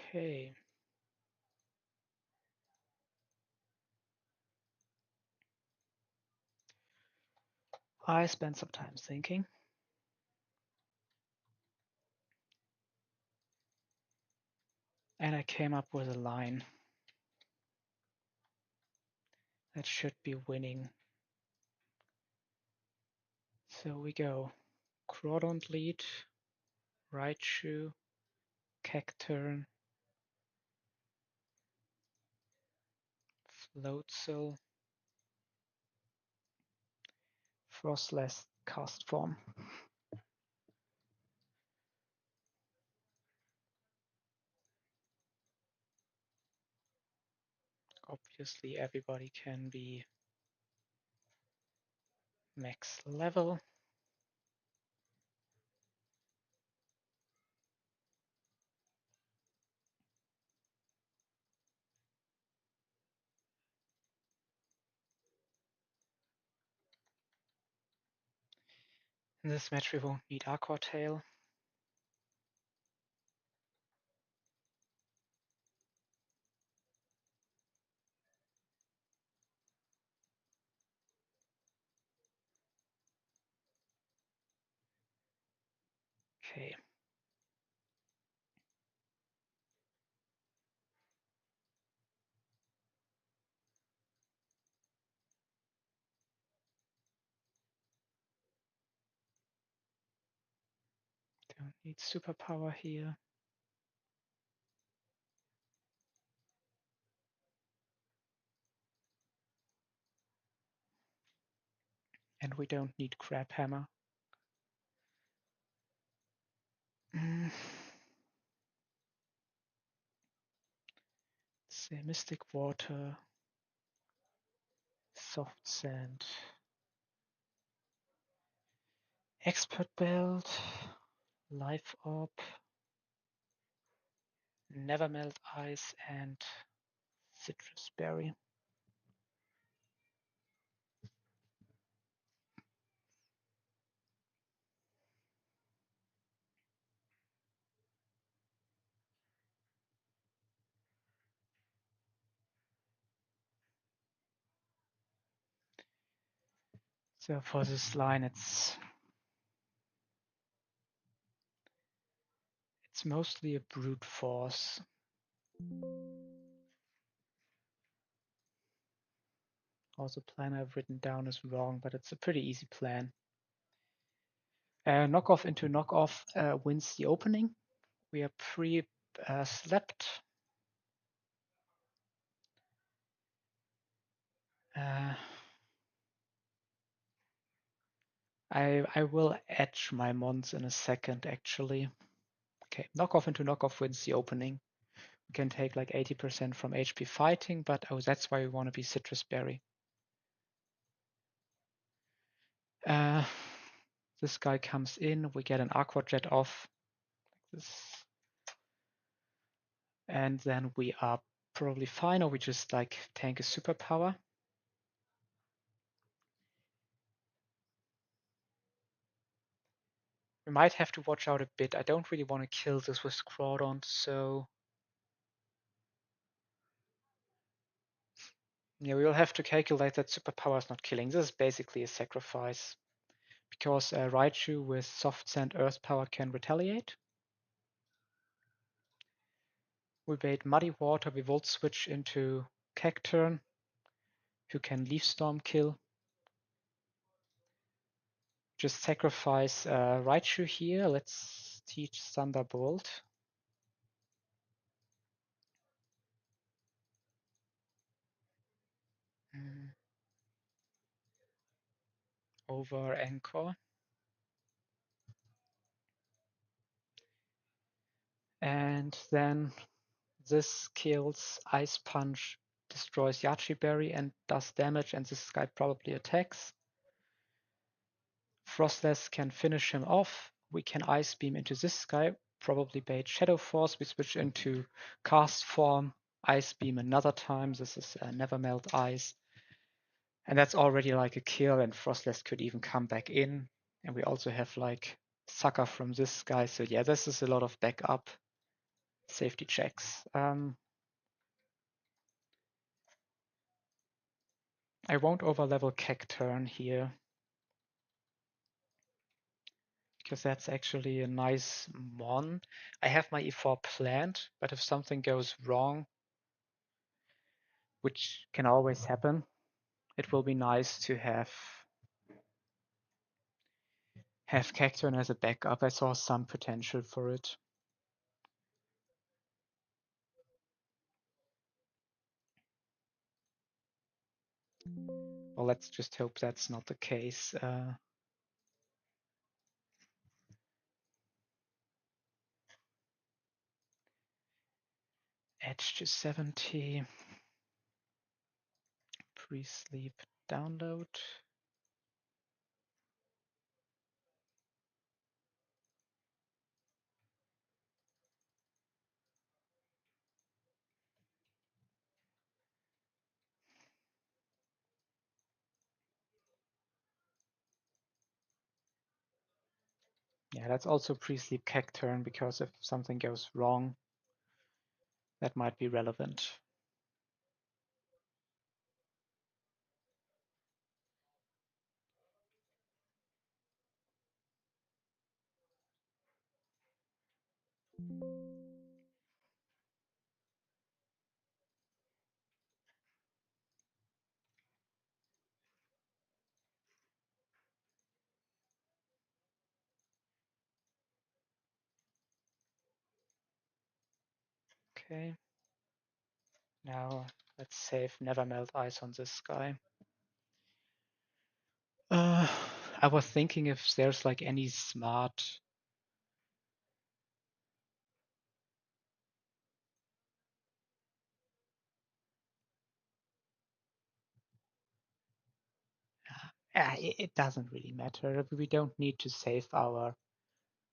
Okay. I spent some time thinking. And I came up with a line that should be winning. So we go Crawdont lead, Raichu, Cacturn, Floatzel, Frostless, Castform. Obviously everybody can be max level. In this match we won't need Aqua Tail. Okay. Don't need superpower here. And we don't need Crab Hammer. Say Mystic Water, Soft Sand, Expert Belt, Life Orb, Never Melt Ice, and Citrus Berry. So for this line, it's mostly a brute force. Also, plan I've written down is wrong, but it's a pretty easy plan. Knockoff into knockoff wins the opening. We are pre-slept. I will edge my mons in a second, actually. Okay, knockoff into knockoff wins the opening. We can take like 80% from HP fighting, but oh, that's why we want to be Citrus Berry. This guy comes in, we get an Aqua Jet off. Like this. And then we are probably fine, or we just like tank a superpower. We might have to watch out a bit. I don't really want to kill this with Crawdont, so yeah, we will have to calculate that superpower is not killing. This is basically a sacrifice because Raichu with Soft Sand Earth Power can retaliate. We bait Muddy Water, we Volt Switch into Cacturn, who can Leaf Storm kill. Just sacrifice Raichu here. Let's teach Thunderbolt. Over Anchor. And then this kills Ice Punch, destroys Yachi Berry and does damage, and this guy probably attacks. Frostless can finish him off. We can Ice Beam into this guy, probably bait Shadow Force. We switch into Cast Form, Ice Beam another time. This is Never Melt Ice. And that's already like a kill, and Frostless could even come back in. And we also have like Sucker from this guy. So yeah, this is a lot of backup. safety checks. I won't overlevel Cacturn here, because that's actually a nice mon. I have my E4 planned, but if something goes wrong, which can always happen, it will be nice to have Cacturn as a backup. I saw some potential for it. Well, let's just hope that's not the case. Edge to 70. Pre-sleep download. Yeah, that's also pre-sleep Cacturn, because if something goes wrong, that might be relevant. Okay. Now let's save Never Melt Ice on this guy. I was thinking if there's like any smart. It doesn't really matter. We don't need to save our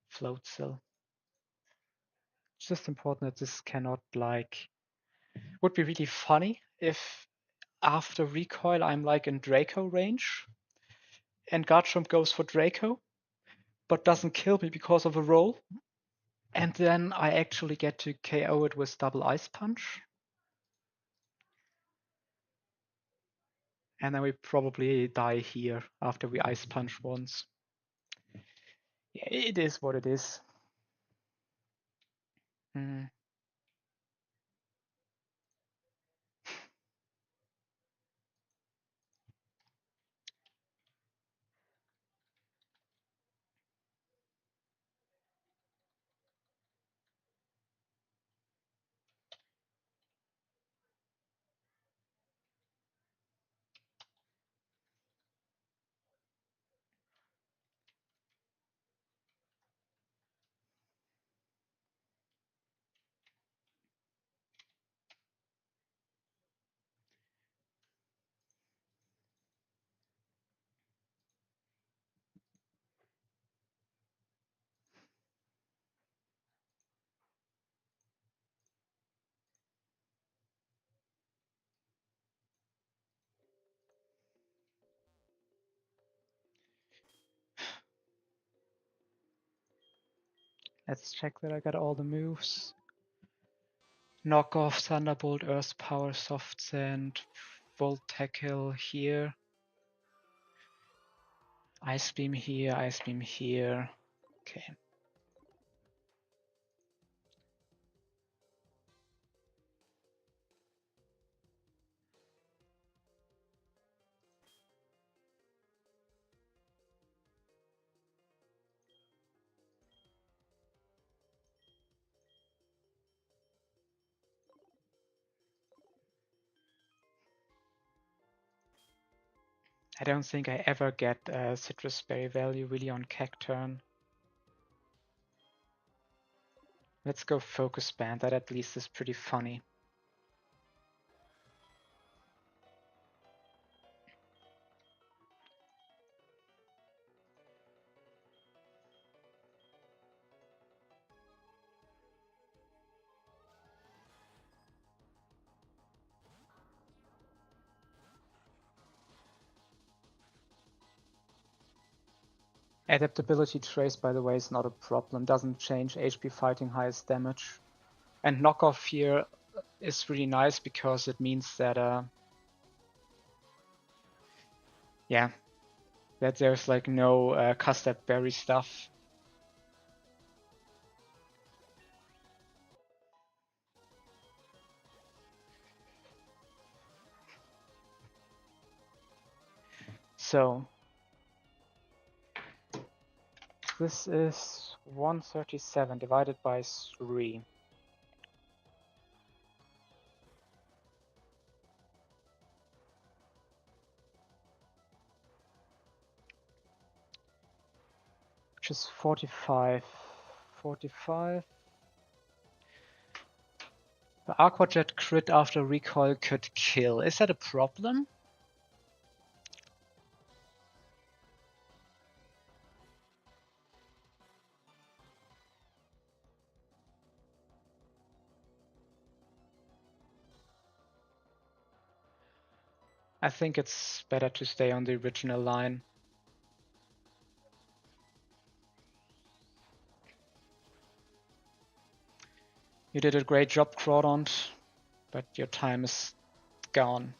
float cell. It's just important that this cannot like. Would be really funny if after recoil I'm like in Draco range and Garchomp goes for Draco, but doesn't kill me because of a roll. And then I actually get to KO it with double Ice Punch. And then we probably die here after we Ice Punch once. Yeah, it is what it is. Hmm. Let's check that I got all the moves. Knock off, Thunderbolt, Earth Power, Soft Sand, Volt Tackle here. Ice Beam here, Ice Beam here. Okay. I don't think I ever get Citrus Berry value really on Cacturn. Let's go Focus Band, that at least is pretty funny. Adaptability trace, by the way, is not a problem. Doesn't change HP fighting highest damage. And knockoff here is really nice because it means that yeah, that there's like no custard berry stuff. So this is 137 divided by 3. Which is 45. 45. The Aquajet crit after recoil could kill. Is that a problem? I think it's better to stay on the original line. You did a great job, Crawdont, but your time is gone.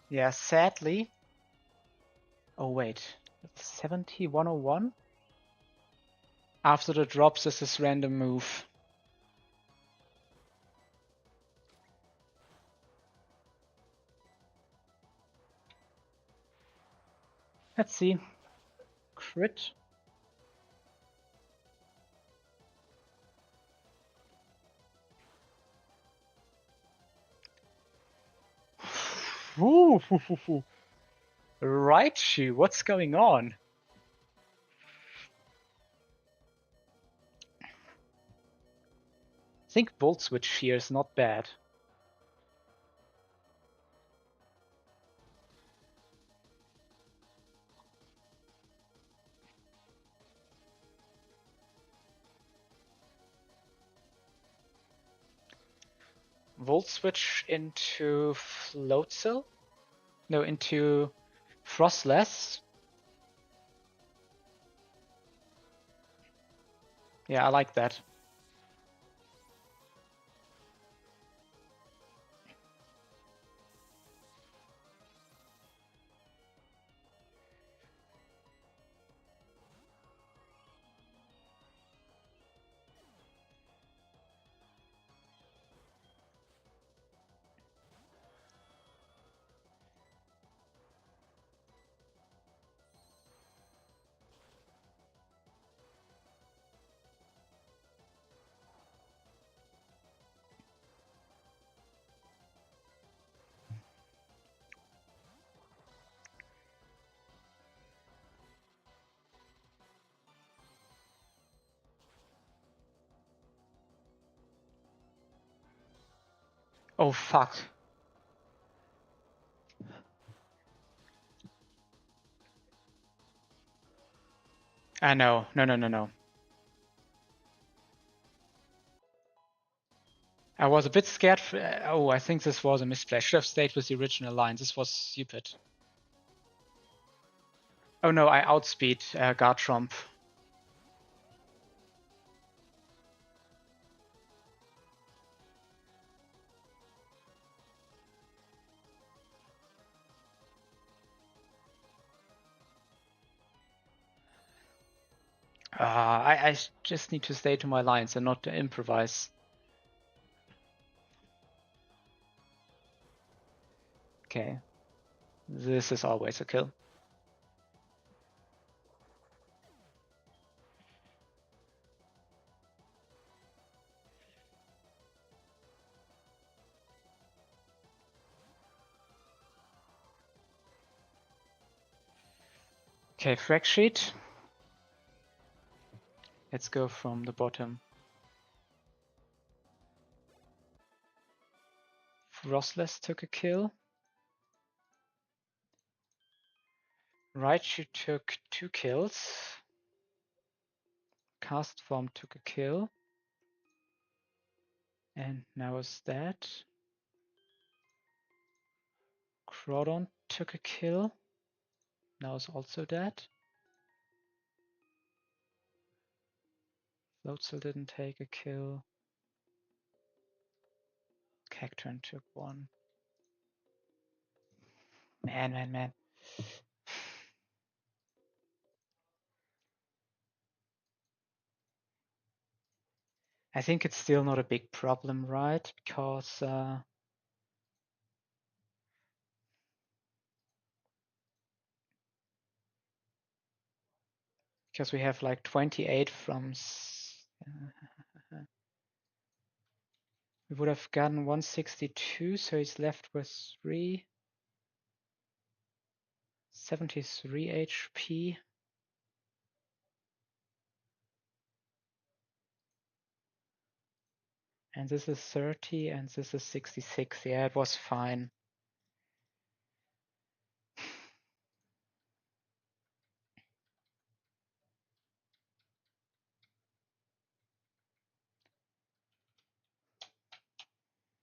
Yeah, sadly. Oh wait, 70, 101? After the drops is this random move. Let's see. Crit. Ooh, Raichu, what's going on? I think Volt Switch here is not bad. Volt Switch into Floatzel? No, into Frostless. Yeah, I like that. Oh fuck. I know. No. I was a bit scared. Oh, I think this was a misplay. I should have stayed with the original line. This was stupid. Oh no, I outspeed Garchomp. I just need to stay to my lines and not to improvise. Okay. This is always a kill. Okay, frag sheet. Let's go from the bottom. Frostless took a kill. Raichu took 2 kills. Castform took a kill. And now is that. Crawdon took a kill. Now is also dead. Floatzel didn't take a kill. Cacturn took 1. Man. I think it's still not a big problem, right? Because we have like 28 from. We would have gotten 162, so he's left with 73 HP. And this is 30, and this is 66. Yeah, it was fine.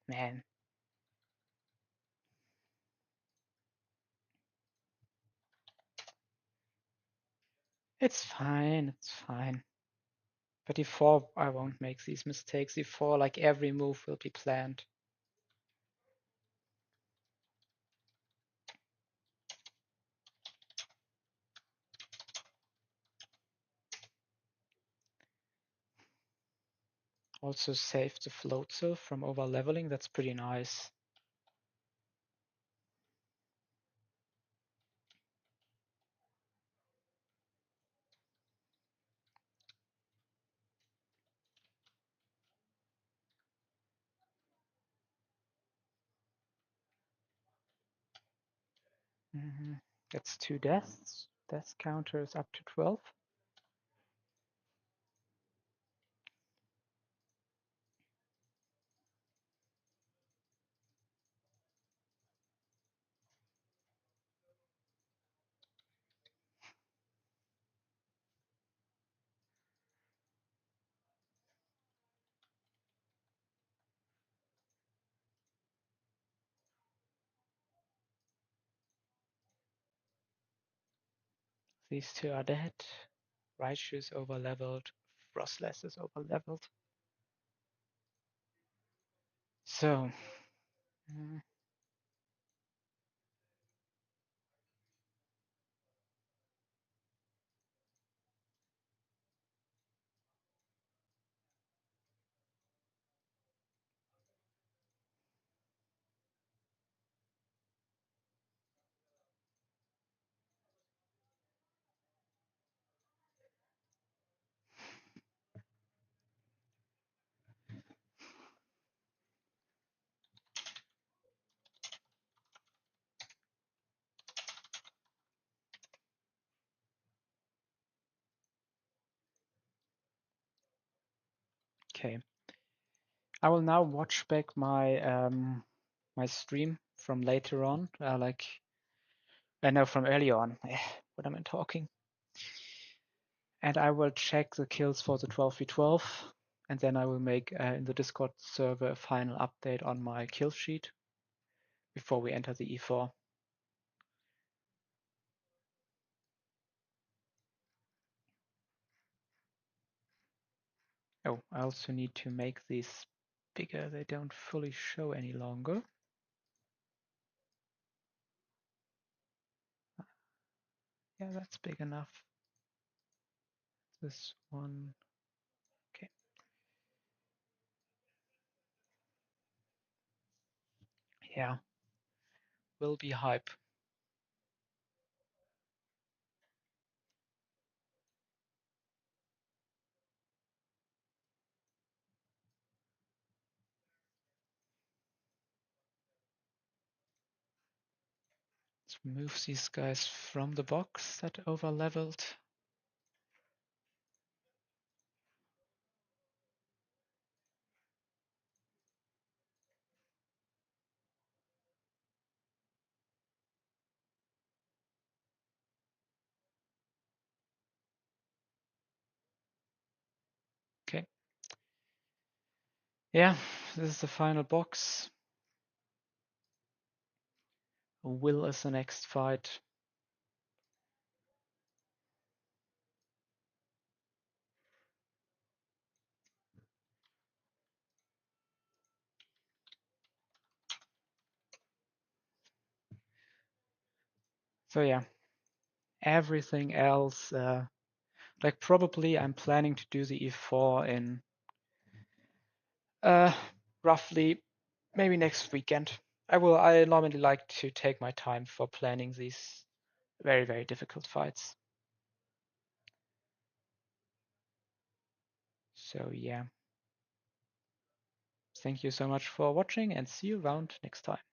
Man. It's fine. But E4, I won't make these mistakes. E4, like every move will be planned. Also save the Floatzel from over leveling. That's pretty nice. That's 2 deaths. Death counter is up to 12. These 2 are dead. Raichu is over-leveled. Frostless is over-leveled. So, okay. I will now watch back my my stream from later on, from earlier on. What am I talking? And I will check the kills for the 12v12 and then I will make in the Discord server a final update on my kill sheet before we enter the E4. Oh, I also need to make these bigger. They don't fully show any longer. Yeah, that's big enough. This one, okay. Yeah, will be hype. Let's move these guys from the box that over leveled. Okay. Yeah, this is the final box. Will is the next fight. So yeah, everything else, like probably I'm planning to do the E4 in roughly maybe next weekend. I normally like to take my time for planning these very, very difficult fights. So yeah. Thank you so much for watching and see you around next time.